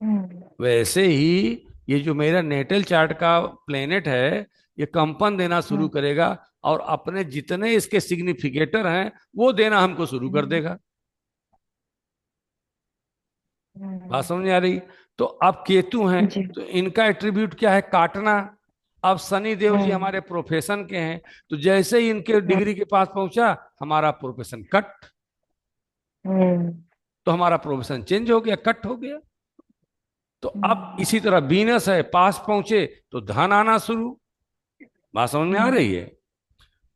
हम्म। वैसे ही ये जो मेरा नेटल चार्ट का प्लेनेट है, ये कंपन देना शुरू हम्म। करेगा, और अपने जितने इसके सिग्निफिकेटर हैं वो देना हमको शुरू कर हम्म। देगा। बात हम्म। समझ में आ रही? तो अब केतु हैं, जी। तो इनका एट्रीब्यूट क्या है? काटना। अब शनि देव जी हम्म। हमारे प्रोफेशन के हैं, तो जैसे ही इनके डिग्री के पास पहुंचा, हमारा प्रोफेशन कट। हम्म। तो हमारा प्रोफेशन चेंज हो गया, कट हो गया। तो अब हम्म। इसी तरह बीनस है, पास पहुंचे तो धन आना शुरू। बात समझ में आ हम्म। रही है?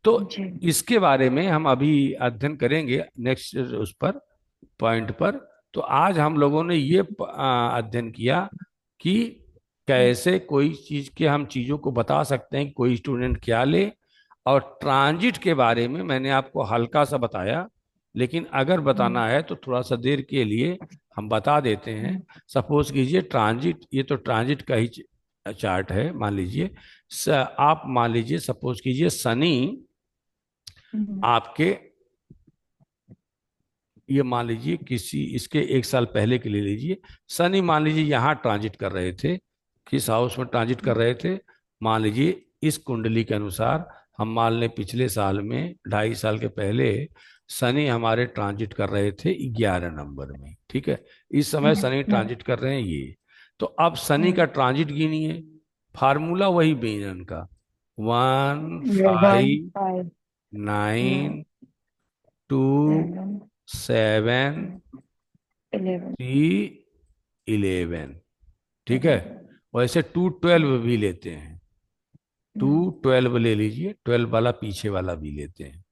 तो जी। इसके बारे में हम अभी अध्ययन करेंगे नेक्स्ट उस पर पॉइंट पर। तो आज हम लोगों ने ये अध्ययन किया कि कैसे कोई चीज के हम चीजों को बता सकते हैं कि कोई स्टूडेंट क्या ले। और ट्रांजिट के बारे में मैंने आपको हल्का सा बताया, लेकिन अगर हम्म। बताना है तो थोड़ा सा देर के लिए हम बता देते हैं। सपोज कीजिए ट्रांजिट, ये तो ट्रांजिट का ही चार्ट है। मान लीजिए आप मान लीजिए सपोज कीजिए शनि हम्म। आपके, ये मान लीजिए किसी इसके 1 साल पहले के लिए लीजिए। शनि मान लीजिए यहाँ ट्रांजिट कर रहे थे, किस हाउस में ट्रांजिट कर रहे थे? मान लीजिए इस कुंडली के अनुसार हम मान लें पिछले साल में 2.5 साल के पहले शनि हमारे ट्रांजिट कर रहे थे 11 नंबर में। ठीक है, इस समय शनि हम्म। ट्रांजिट कर रहे हैं ये। तो अब शनि का हम्म। ट्रांजिट गिनिए। फार्मूला वही बेन का, one one five five nine nine two seven seven 11। 3 11। ठीक है। वैसे 2 12 भी लेते हैं, 2 12 ले लीजिए, 12 वाला पीछे वाला भी लेते हैं।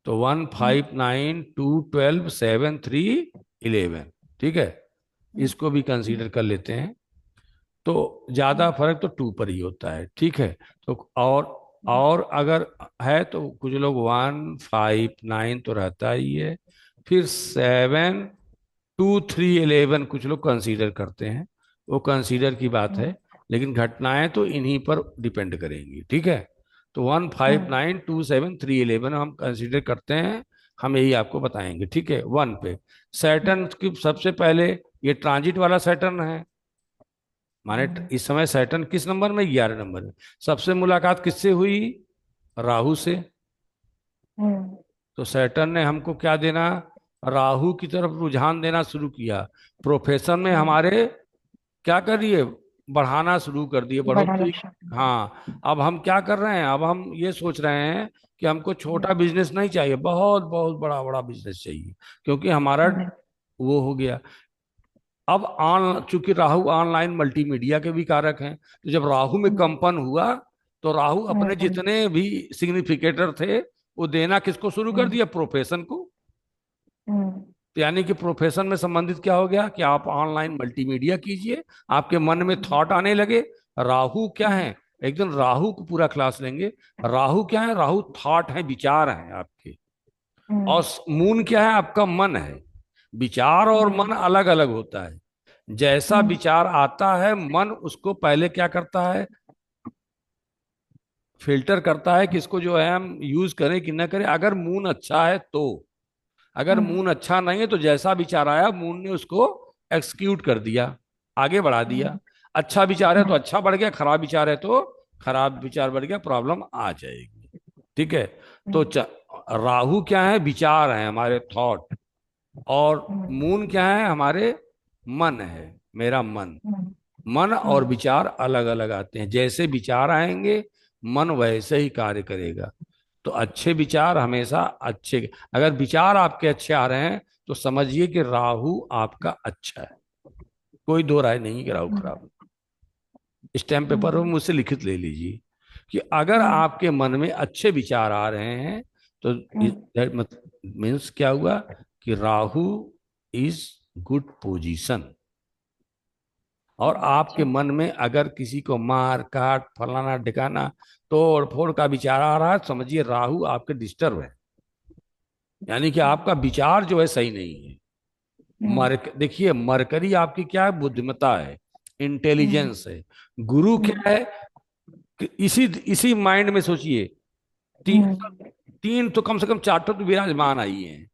तो 1 5 9 2 12 7 3 11। ठीक है, इसको भी कंसीडर कर लेते हैं। तो ज्यादा फर्क तो 2 पर ही होता है। ठीक है। तो और अगर है तो कुछ लोग 1 5 9 तो रहता ही है, फिर 7 2 3 11 कुछ लोग कंसीडर करते हैं। वो कंसीडर की बात है, लेकिन घटनाएं तो इन्हीं पर डिपेंड करेंगी। ठीक है। तो 1 5 9 2 7 3 11 हम कंसीडर करते हैं, हम यही आपको बताएंगे। ठीक है, वन पे सैटर्न की सबसे पहले, ये ट्रांजिट वाला सैटर्न है। माने इस समय सैटर्न किस नंबर में? 11 नंबर में। सबसे मुलाकात किससे हुई? राहु से। तो सैटर्न ने हमको क्या देना? राहु की तरफ रुझान देना शुरू किया। प्रोफेशन में हमारे क्या करिए, बढ़ाना शुरू कर दिए, बढ़ाना बढ़ोतरी। शुरू हाँ, अब हम क्या कर रहे हैं, अब हम ये सोच रहे हैं कि हमको छोटा कर- बिजनेस नहीं चाहिए, बहुत बहुत बड़ा बड़ा बिजनेस चाहिए, क्योंकि हमारा हम्म, वो हो गया। अब ऑन चूंकि राहु ऑनलाइन मल्टीमीडिया के भी कारक हैं, तो जब राहु में हम्म, कंपन हुआ, तो राहु हम्म, अपने जितने भी सिग्निफिकेटर थे वो देना किसको शुरू कर हम्म, दिया, प्रोफेशन को। हम्म, तो यानी कि प्रोफेशन में संबंधित क्या हो गया कि आप ऑनलाइन मल्टीमीडिया कीजिए, आपके मन में थॉट आने लगे। राहु क्या हम्म, है, एक दिन राहु को पूरा क्लास लेंगे। राहु क्या है, राहु थॉट है, विचार हैं आपके। और हम्म, मून क्या है, आपका मन है। विचार और हम्म, मन अलग अलग होता है। जैसा हम्म, विचार आता है, मन उसको पहले क्या करता है, फिल्टर करता है कि इसको जो है हम यूज करें कि ना करें। अगर मून अच्छा है तो, अगर हम्म, मून अच्छा नहीं है तो जैसा विचार आया मून ने उसको एक्सक्यूट कर दिया, आगे बढ़ा दिया। हम्म, अच्छा विचार है तो अच्छा बढ़ गया, खराब विचार है तो खराब विचार बढ़ गया, प्रॉब्लम आ जाएगी। ठीक है। तो हम्म, राहु क्या है, विचार है हमारे थॉट। और हम्म, मून क्या है, हमारे मन है, मेरा मन। हम्म, मन और हम्म, विचार अलग अलग आते हैं, जैसे विचार आएंगे मन वैसे ही कार्य करेगा। तो अच्छे विचार हमेशा अच्छे, अगर विचार आपके अच्छे आ रहे हैं तो समझिए कि राहु आपका अच्छा है, कोई दो राय नहीं कि राहु खराब है। स्टैम्प पेपर पर हम्म, मुझसे लिखित ले लीजिए कि अगर हम्म, आपके मन में अच्छे विचार आ रहे हैं तो हम्म, मीन्स क्या हुआ कि राहु इज गुड पोजीशन। और आपके अच्छा, मन में अगर किसी को मार काट फलाना ढिकाना तोड़ फोड़ का विचार आ रहा है, समझिए राहु आपके डिस्टर्ब है, यानी कि आपका विचार जो है सही नहीं है। हम्म, देखिए मरकरी आपकी क्या है, बुद्धिमत्ता है, हम्म, इंटेलिजेंस है। गुरु हम्म, क्या है कि इसी इसी माइंड में सोचिए, तीन हम्म, तीन तो कम से कम चार तो विराजमान आई हैं।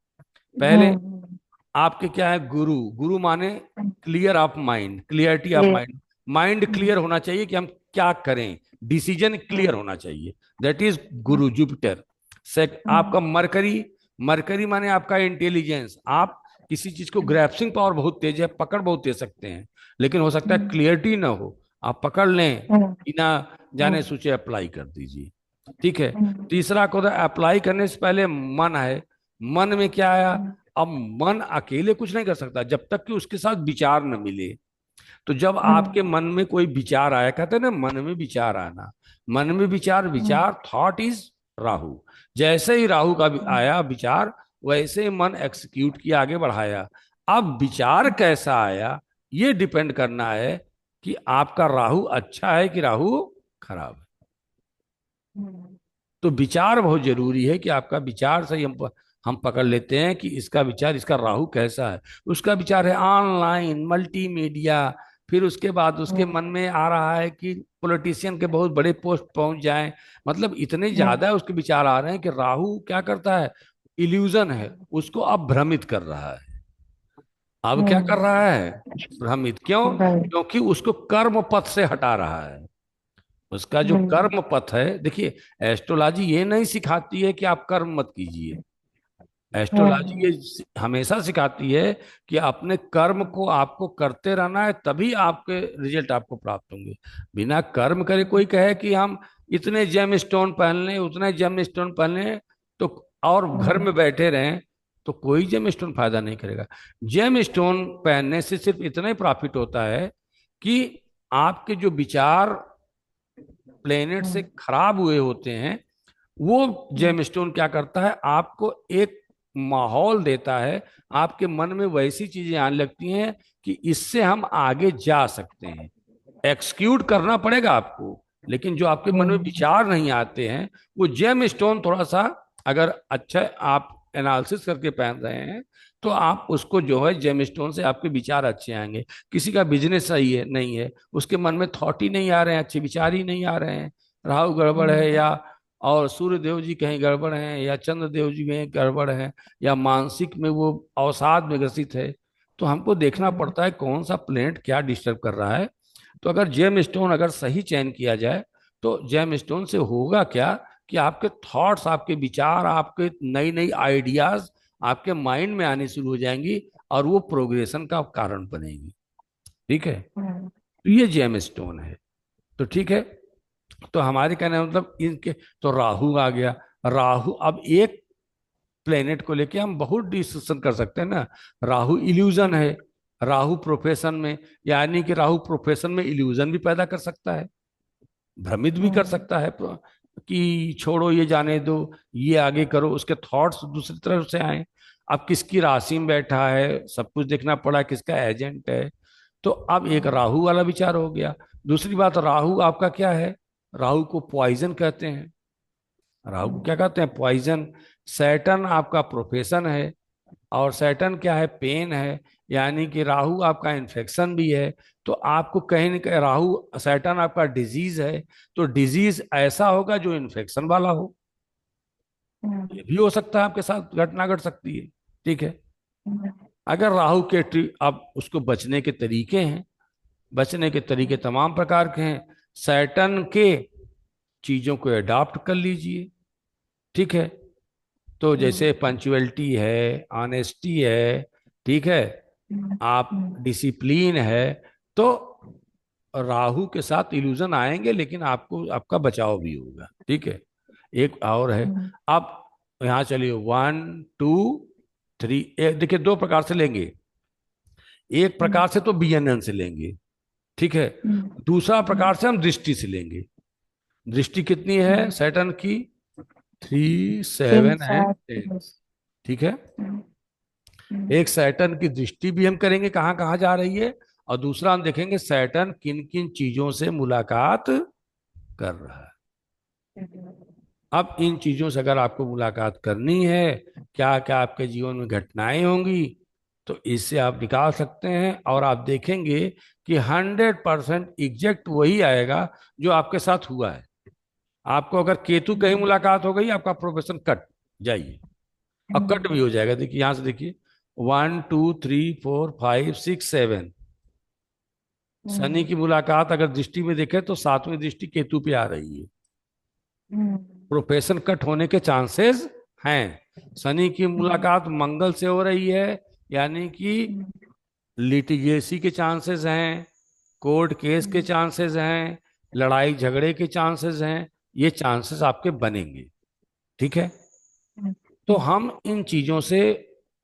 पहले हम्म, आपके क्या है, गुरु। गुरु माने हम्म, clear of mind, clarity of ले- माइंड। माइंड हम्म, क्लियर होना चाहिए कि हम क्या करें, डिसीजन क्लियर होना चाहिए, दैट इज गुरु जुपिटर। सेक हम्म, आपका मरकरी, मरकरी माने आपका इंटेलिजेंस। आप किसी चीज को ग्रैप्सिंग पावर बहुत तेज है, पकड़ बहुत दे सकते हैं, लेकिन हो सकता है हम्म, क्लियरिटी ना हो। आप पकड़ लें, हम्म, बिना जाने हम्म, सोचे अप्लाई कर दीजिए। ठीक है। हम्म, तीसरा को अप्लाई करने से पहले मन है। मन में क्या आया, हम्म, अब मन अकेले कुछ नहीं कर सकता जब तक कि उसके साथ विचार न मिले। तो जब हम्म, आपके मन में कोई विचार आया, कहते हैं ना मन में विचार आना, मन में विचार, हम्म, विचार थॉट इज राहु। जैसे ही राहु का आया विचार, वैसे ही मन एक्सिक्यूट किया, आगे बढ़ाया। अब विचार कैसा आया ये डिपेंड करना है कि आपका राहु अच्छा है कि राहु खराब है। हम्म, तो विचार बहुत जरूरी है कि आपका विचार सही हम पकड़ लेते हैं कि इसका विचार, इसका राहु कैसा है। उसका विचार है ऑनलाइन मल्टीमीडिया, फिर उसके बाद उसके हम्म, मन में आ रहा है कि पॉलिटिशियन के बहुत बड़े पोस्ट पहुंच जाएं। मतलब इतने हम्म, ज्यादा उसके विचार आ रहे हैं कि राहु क्या करता है, इल्यूजन है, उसको अब भ्रमित कर रहा है। अब क्या कर रहा है, भ्रमित। क्यों, right, क्योंकि उसको कर्म पथ से हटा रहा है। उसका जो कर्म पथ है, देखिए एस्ट्रोलॉजी ये नहीं सिखाती है कि आप कर्म मत कीजिए। एस्ट्रोलॉजी ये हमेशा सिखाती है कि अपने कर्म को आपको करते रहना है, तभी आपके रिजल्ट आपको प्राप्त होंगे। बिना कर्म करे कोई कहे कि हम इतने जेम स्टोन पहन लें, उतने जेम स्टोन पहन लें, तो और घर में बैठे रहें, तो कोई जेम स्टोन फायदा नहीं करेगा। जेम स्टोन पहनने से सिर्फ इतना ही प्रॉफिट होता है कि आपके जो विचार प्लेनेट से खराब हुए होते हैं, वो जेमस्टोन क्या करता है, आपको एक माहौल देता है, आपके मन में वैसी चीजें आने लगती हैं कि इससे हम आगे जा सकते हैं। एक्सक्यूट करना पड़ेगा आपको, लेकिन जो आपके मन में विचार नहीं आते हैं, वो जेम स्टोन थोड़ा सा अगर अच्छा आप एनालिसिस करके पहन रहे हैं, तो आप उसको जो है जेम स्टोन से आपके विचार अच्छे आएंगे। किसी का बिजनेस सही है नहीं है, उसके मन में थॉट ही नहीं आ रहे हैं, अच्छे विचार ही नहीं आ रहे हैं, राहु गड़बड़ है, या और सूर्य देव जी कहीं गड़बड़ हैं, या चंद्र देव जी में गड़बड़ है, या मानसिक में वो अवसाद में ग्रसित है, तो हमको देखना पड़ता है कौन सा प्लेनेट क्या डिस्टर्ब कर रहा है। तो अगर जेम स्टोन अगर सही चयन किया जाए, तो जेम स्टोन से होगा क्या कि आपके थॉट्स, आपके विचार, आपके नई नई आइडियाज आपके माइंड में आनी शुरू हो जाएंगी, और वो प्रोग्रेशन का कारण बनेगी। ठीक है। तो ये जेम स्टोन है। तो ठीक है, तो हमारे कहने का मतलब इनके, तो राहु आ गया। राहु, अब एक प्लेनेट को लेके हम बहुत डिस्कशन कर सकते हैं ना। राहु इल्यूजन है, राहु प्रोफेशन में, यानी कि राहु प्रोफेशन में इल्यूजन भी पैदा कर सकता है, भ्रमित भी कर हम्म। सकता है कि छोड़ो ये जाने दो, ये आगे करो, उसके थॉट्स दूसरी तरफ से आए। अब किसकी राशि में बैठा है, सब कुछ देखना पड़ा, किसका एजेंट है। तो अब एक राहु वाला विचार हो गया। दूसरी बात, राहु आपका क्या है, राहु को पॉइजन कहते हैं। राहु को क्या कहते हैं, पॉइजन। सैटर्न आपका प्रोफेशन है, और सैटर्न क्या है, पेन है, यानी कि राहु आपका इन्फेक्शन भी है। तो आपको कहीं ना कहीं राहु, सैटर्न आपका डिजीज है, तो डिजीज ऐसा होगा जो इन्फेक्शन वाला हो। ये भी हो सकता है, आपके साथ घटना घट सकती है। ठीक है, अगर राहु के अब उसको बचने के तरीके हैं, बचने के तरीके तमाम प्रकार के हैं। सैटर्न के चीजों को अडॉप्ट कर लीजिए। ठीक है, तो जैसे पंचुअलिटी है, ऑनेस्टी है, ठीक है, आप डिसिप्लिन है, तो राहु के साथ इल्यूजन आएंगे, लेकिन आपको आपका बचाव भी होगा। ठीक है, एक और है। अब यहाँ चलिए, 1 2 3, देखिए दो प्रकार से लेंगे। एक प्रकार से तो बीएनएन से लेंगे, ठीक है। दूसरा प्रकार से हम दृष्टि से लेंगे। दृष्टि कितनी है सैटर्न की, 3 7 एंड 10। ठीक है, एक सैटर्न की दृष्टि भी हम करेंगे कहाँ कहाँ जा रही है, और दूसरा हम देखेंगे सैटर्न किन किन चीजों से मुलाकात कर रहा है। अब इन चीजों से अगर आपको मुलाकात करनी है, क्या क्या आपके जीवन में घटनाएं होंगी, तो इससे आप निकाल सकते हैं, और आप देखेंगे कि 100% एग्जैक्ट वही आएगा जो आपके साथ हुआ है। आपको अगर केतु कहीं मुलाकात हो गई, आपका प्रोफेशन कट जाइए, और कट भी हो जाएगा। देखिए यहां से देखिए, 1 2 3 4 5 6 7, शनि की मुलाकात अगर दृष्टि में देखे तो सातवीं दृष्टि केतु पे आ रही है। प्रोफेशन कट होने के चांसेस हैं। शनि की मुलाकात मंगल से हो रही है, यानी कि लिटिगेसी के चांसेस हैं, कोर्ट केस के चांसेस हैं, लड़ाई झगड़े के चांसेस हैं, ये चांसेस आपके बनेंगे। ठीक है, तो हम इन चीजों से,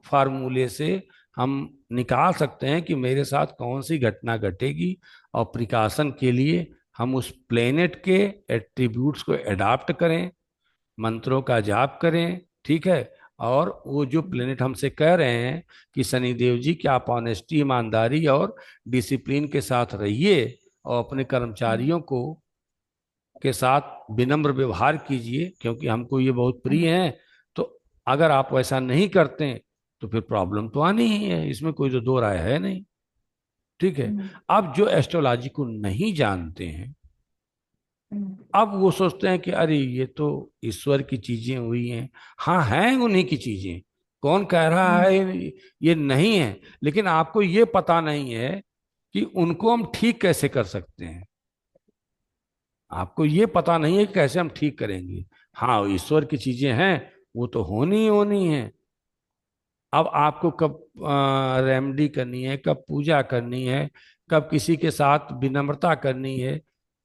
फार्मूले से हम निकाल सकते हैं कि मेरे साथ कौन सी घटना घटेगी, और प्रिकॉशन के लिए हम उस प्लेनेट के एट्रीब्यूट्स को अडॉप्ट करें, मंत्रों का जाप करें। ठीक है, और वो जो प्लेनेट हमसे कह रहे हैं कि शनिदेव जी कि आप ऑनेस्टी, ईमानदारी और डिसिप्लिन के साथ रहिए, और अपने कर्मचारियों को के साथ विनम्र व्यवहार कीजिए, क्योंकि हमको ये बहुत प्रिय है। तो अगर आप वैसा नहीं करते तो फिर प्रॉब्लम तो आनी ही है, इसमें कोई तो दो राय है नहीं। ठीक है, अब जो एस्ट्रोलॉजी को नहीं जानते हैं, अब वो सोचते हैं कि अरे ये तो ईश्वर की चीजें हुई हैं। हाँ, हैं उन्हीं की चीजें, कौन कह रहा है ये नहीं है, लेकिन आपको ये पता नहीं है कि उनको हम ठीक कैसे कर सकते हैं। आपको ये पता नहीं है कि कैसे हम ठीक करेंगे। हाँ, ईश्वर की चीजें हैं, वो तो होनी ही होनी है। अब आपको कब रेमेडी करनी है, कब पूजा करनी है, कब किसी के साथ विनम्रता करनी है,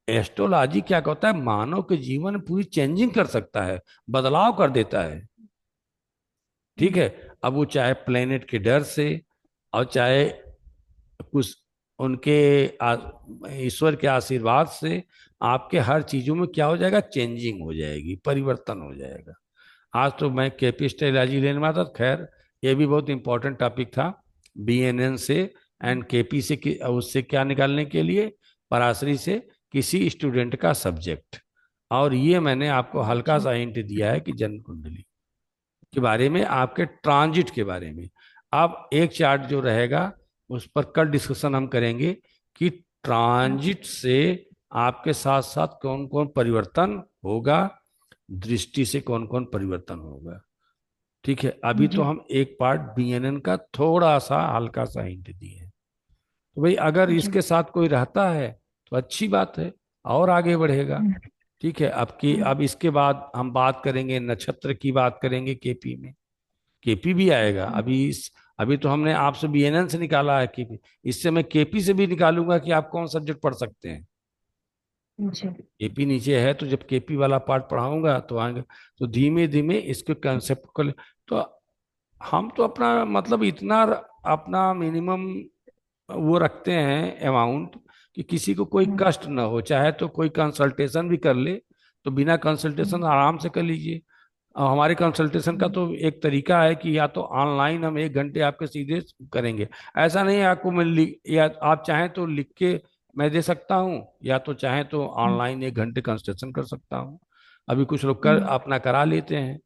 एस्ट्रोलॉजी क्या कहता है, मानव के जीवन में पूरी चेंजिंग कर सकता है, बदलाव कर देता है। ठीक है, अब वो चाहे प्लेनेट के डर से, और चाहे कुछ उनके ईश्वर के आशीर्वाद से, आपके हर चीजों में क्या हो जाएगा, चेंजिंग हो जाएगी, परिवर्तन हो जाएगा। आज तो मैं केपी स्टेलॉजी लेने में था, खैर ये भी बहुत इंपॉर्टेंट टॉपिक था, बीएनएन से एंड केपी से उससे क्या निकालने के लिए, पराशरी से किसी स्टूडेंट का सब्जेक्ट। और ये मैंने आपको हल्का सा हिंट दिया है कि जन्म कुंडली के बारे में, आपके ट्रांजिट के बारे में। अब एक चार्ट जो रहेगा उस पर कल डिस्कशन हम करेंगे कि ट्रांजिट से आपके साथ साथ कौन कौन परिवर्तन होगा, दृष्टि से कौन कौन परिवर्तन होगा। ठीक है, अभी तो हम एक पार्ट बीएनएन का थोड़ा सा हल्का सा हिंट दिए हैं। तो भाई अगर इसके साथ कोई रहता है तो अच्छी बात है, और आगे बढ़ेगा। ठीक है, अब इसके बाद हम बात करेंगे, नक्षत्र की बात करेंगे केपी में। केपी भी आएगा। अभी तो हमने आपसे बीएनएन से निकाला है केपी, इससे मैं केपी से भी निकालूंगा कि आप कौन सब्जेक्ट पढ़ सकते हैं। जी। केपी नीचे है, तो जब केपी वाला पार्ट पढ़ाऊंगा तो आएंगे, तो धीमे धीमे इसके कंसेप्ट को तो हम तो अपना मतलब इतना अपना मिनिमम वो रखते हैं अमाउंट, कि किसी को कोई कष्ट ना हो, चाहे तो कोई कंसल्टेशन भी कर ले तो बिना कंसल्टेशन आराम से कर लीजिए। और हमारे कंसल्टेशन का तो एक तरीका है कि या तो ऑनलाइन हम 1 घंटे आपके सीधे करेंगे, ऐसा नहीं है आपको मैं या आप चाहें तो लिख के मैं दे सकता हूँ, या तो चाहें तो ऑनलाइन 1 घंटे कंसल्टेशन कर सकता हूँ। अभी कुछ लोग कर अपना करा लेते हैं,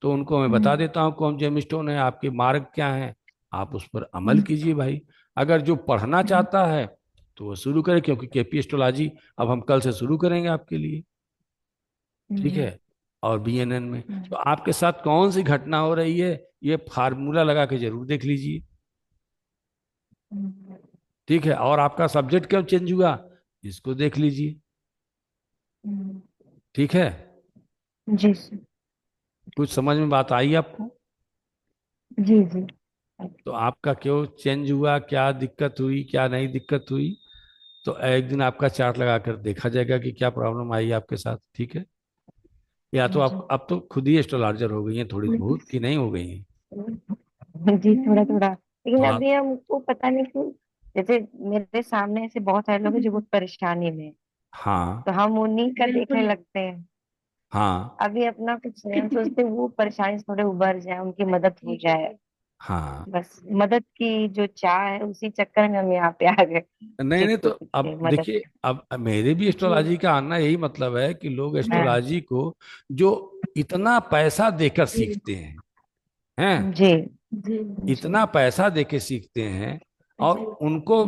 तो उनको मैं बता देता हूँ कौन जेम स्टोन है, आपके मार्ग क्या है, आप उस पर अमल कीजिए भाई। अगर जो पढ़ना चाहता है तो वो शुरू करे, क्योंकि केपी एस्ट्रोलॉजी अब हम कल से शुरू करेंगे आपके लिए, ठीक है। और बीएनएन में तो आपके साथ कौन सी घटना हो रही है, ये फार्मूला लगा के जरूर देख लीजिए, ठीक है। और आपका सब्जेक्ट क्यों चेंज हुआ, इसको देख लीजिए, ठीक है। जी सर। कुछ समझ में बात आई आपको? जी जी। तो आपका क्यों चेंज हुआ, क्या दिक्कत हुई, क्या नहीं दिक्कत हुई, तो एक दिन आपका चार्ट लगा कर देखा जाएगा कि क्या प्रॉब्लम आई आपके साथ, ठीक है। या तो जी आप अब तो खुद ही एस्ट्रोलॉजर हो गई हैं थोड़ी बहुत, कि नहीं हो गई हैं? जी, थोड़ा थोड़ा, लेकिन थोड़ा। अभी हमको पता नहीं क्यों, जैसे मेरे सामने ऐसे बहुत सारे लोग हैं जो बहुत परेशानी में हैं, हाँ तो हम उन्हीं का देखने लगते हैं। हाँ अभी अपना कुछ नहीं, हम सोचते हैं वो परेशानी से थोड़े उबर जाए, उनकी मदद हो जाए। हाँ। बस मदद की जो चाह है, उसी चक्कर में हम यहाँ पे आ गए नहीं कि नहीं, तो कुछ अब मदद। देखिए, अब मेरे भी एस्ट्रोलॉजी का आना यही मतलब है कि लोग हाँ। एस्ट्रोलॉजी को जो इतना पैसा देकर सीखते हैं जी जी। जी। इतना पैसा देके सीखते हैं, और उनको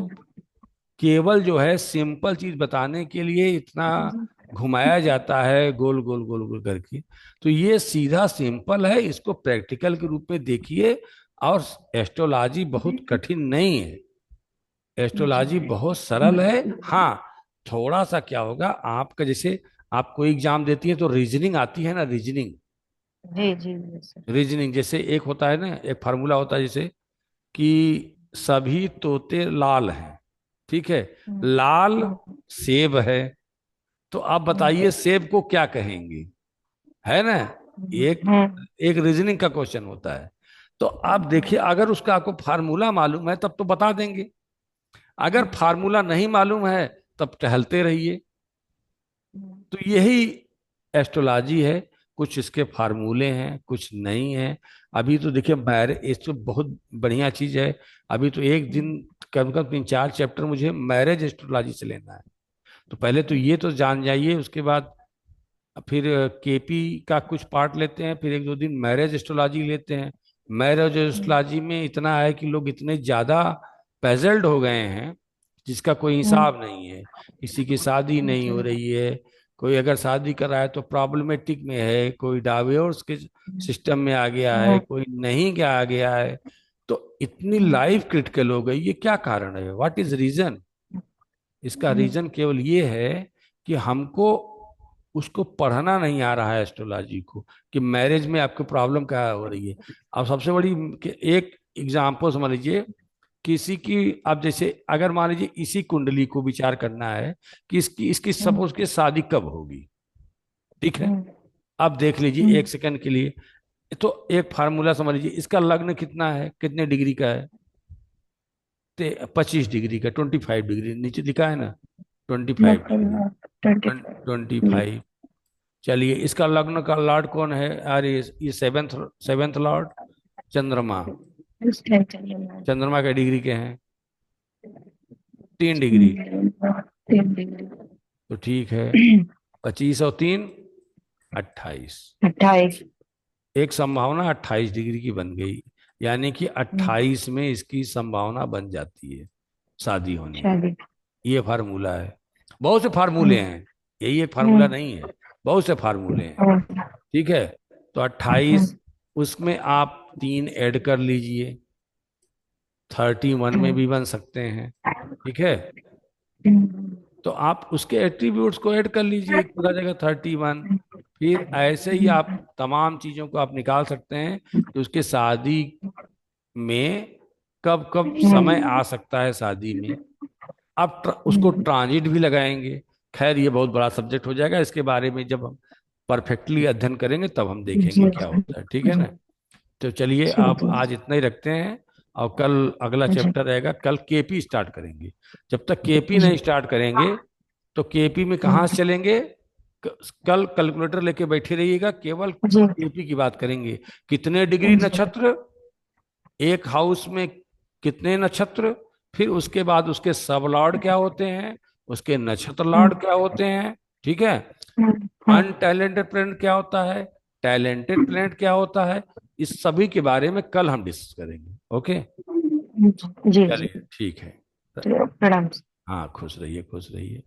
केवल जो है सिंपल चीज बताने के लिए इतना घुमाया जाता है गोल गोल गोल गोल करके। तो ये सीधा सिंपल है, इसको प्रैक्टिकल के रूप में देखिए। और एस्ट्रोलॉजी बहुत कठिन नहीं है, एस्ट्रोलॉजी बहुत सरल है। हाँ, थोड़ा सा क्या होगा आपका, जैसे आप कोई एग्जाम देती है तो रीजनिंग आती है ना, रीजनिंग। जी जी जी सर। रीजनिंग जैसे एक होता है ना, एक फार्मूला होता है, जैसे कि सभी तोते लाल हैं, ठीक है, लाल सेब है, तो आप बताइए सेब को क्या कहेंगे, है ना। एक एक रीजनिंग का क्वेश्चन होता है। तो आप देखिए, अगर उसका आपको फार्मूला मालूम है तब तो बता देंगे, अगर फार्मूला नहीं मालूम है तब टहलते रहिए। तो यही एस्ट्रोलॉजी है, कुछ इसके फार्मूले हैं, कुछ नहीं है। अभी तो देखिए मैरिज, इस तो बहुत बढ़िया चीज है। अभी तो एक दिन कम कम 3-4 चैप्टर मुझे मैरिज एस्ट्रोलॉजी से लेना है। तो पहले तो ये तो जान जाइए, उसके बाद फिर केपी का कुछ पार्ट लेते हैं, फिर 1-2 दिन मैरिज एस्ट्रोलॉजी लेते हैं। मैरिज एस्ट्रोलॉजी में इतना है कि लोग इतने ज्यादा पेजल्ड हो गए हैं जिसका कोई हिसाब नहीं है। किसी की शादी नहीं हो रही है, कोई अगर शादी कर रहा है तो प्रॉब्लमेटिक में है, कोई डाइवोर्स के सिस्टम में आ गया है, कोई नहीं क्या आ गया है। तो इतनी लाइफ क्रिटिकल हो गई, ये क्या कारण है, व्हाट इज रीजन? इसका रीजन केवल ये है कि हमको उसको पढ़ना नहीं आ रहा है एस्ट्रोलॉजी को, कि मैरिज में आपको प्रॉब्लम क्या हो रही है। अब सबसे बड़ी एक एग्जाम्पल समझ लीजिए, किसी की, अब जैसे अगर मान लीजिए इसी कुंडली को विचार करना है कि इसकी इसकी सपोज की शादी कब होगी, ठीक है। अब देख लीजिए 1 सेकंड के लिए, तो एक फार्मूला समझ लीजिए, इसका लग्न कितना है, कितने डिग्री का है, 25 डिग्री का, 25 डिग्री नीचे लिखा है ना, 25 डिग्री, 25। चलिए, इसका लग्न का लॉर्ड कौन है, अरे ये सेवेंथ सेवेंथ लॉर्ड चंद्रमा। चंद्रमा का डिग्री क्या है, 3 डिग्री। तो ठीक है, 25 और 3 28, 28। एक संभावना 28 डिग्री की बन गई, यानी कि 28 में इसकी संभावना बन जाती है शादी होने की। शादी। ये फार्मूला है, बहुत से फार्मूले हैं, यही एक फार्मूला नहीं है, बहुत से फार्मूले हैं, ठीक है। तो 28, उसमें आप 3 ऐड कर लीजिए, 31 में भी बन सकते हैं, ठीक है। तो आप उसके एट्रीब्यूट्स को ऐड कर लीजिए, एक हो जाएगा 31। फिर ऐसे ही आप तमाम चीजों को आप निकाल सकते हैं कि उसके शादी में कब कब समय हम्म, आ सकता है शादी में। अब उसको ट्रांजिट भी लगाएंगे। खैर ये बहुत बड़ा सब्जेक्ट हो जाएगा, इसके बारे में जब हम परफेक्टली अध्ययन करेंगे तब हम जी देखेंगे क्या होता है, ठीक है जी। ना। तो चलिए ठीक अब है। आज इतना ही रखते हैं, और कल अगला जी चैप्टर रहेगा, कल केपी स्टार्ट करेंगे। जब तक केपी जी। नहीं स्टार्ट करेंगे तो केपी में कहाँ हम्म, से चलेंगे। कल कैलकुलेटर लेके बैठे रहिएगा, केवल जी केपी की बात करेंगे। कितने डिग्री जी। नक्षत्र, एक हाउस में कितने नक्षत्र, फिर उसके बाद उसके सब लॉर्ड क्या होते हैं, उसके नक्षत्र हम्म, लॉर्ड क्या होते हैं, ठीक है। हम्म, अनटैलेंटेड प्लेनेट क्या होता है, टैलेंटेड प्लेनेट क्या होता है, इस सभी के बारे में कल हम डिस्कस करेंगे। ओके, जी जी। चलिए ठीक है। चलो, प्रणाम। हाँ खुश रहिए, खुश रहिए।